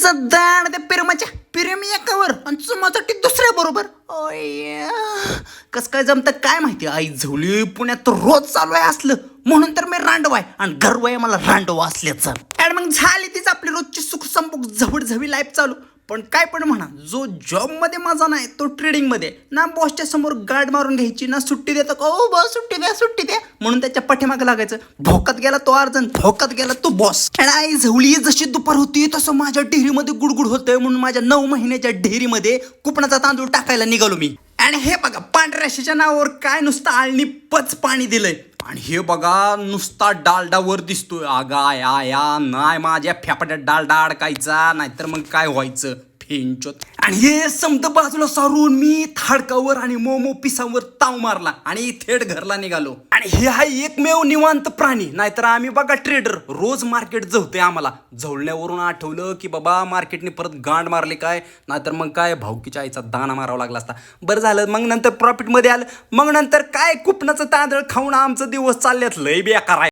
तुझा दाड त्या पिरमाच्या पिरमी एकावर आणि चुमासाठी दुसऱ्या बरोबर. कस काय जमतं काय माहिती. आई झवली पुण्यात तर रोज चालू आहे असलं, म्हणून तर मी रांडवाय आणि गर्वय मला रांडवा असल्याचं. आणि मग झाली तीच आपली रोजची सुख संपूक झवडझवी लाईफ चालू. पण काय पण म्हणा, जो जॉब मध्ये माझा नाही तो ट्रेडिंग मध्ये ना. बॉसच्या समोर गाड मारून घ्यायची ना, सुट्टी देतो का ओ बॉस सुट्टी द्या सुट्टी द्या म्हणून त्याच्या पाठीमागे लागायचं. भोकात गेला तो अर्जन, भोकात गेला तो बॉस. आणि आई झवली जशी दुपार होती तसं माझ्या डेअरीमध्ये गुडगुड होतंय, म्हणून माझ्या 9 महिन्याच्या डेअरीमध्ये कुपनाचा तांदूळ टाकायला निघालो मी. आणि हे बघा पांढऱ्या रेषेच्या नावावर काय नुसतं आळणी पच पाणी दिलंय. आणि हे बघा नुसता डालडावर दिसतोय. आगा या नाही माझ्या फेपाट्यात डालडा अडकायचा, नाहीतर मग काय व्हायचं फेंचोत. आणि हे समद बाजूला सारून मी थाडकावर आणि मोमो पिसावर ताव मारला आणि थेट घरला निघालो. आणि हे आहे एकमेव निवांत प्राणी, नाहीतर आम्ही बघा ट्रेडर रोज मार्केट जवतोय. आम्हाला झवळण्यावरून आठवलं की बाबा मार्केटने परत गांड मारली काय, नाहीतर मग काय भाऊकीच्या आईचा दाना मारावा लागला असता. बरं झालं मग नंतर प्रॉफिटमध्ये आलं. मग नंतर काय कुपनाचं तांदळ खाऊन आमचं दिवस चालल्यात लय बेकार आहे.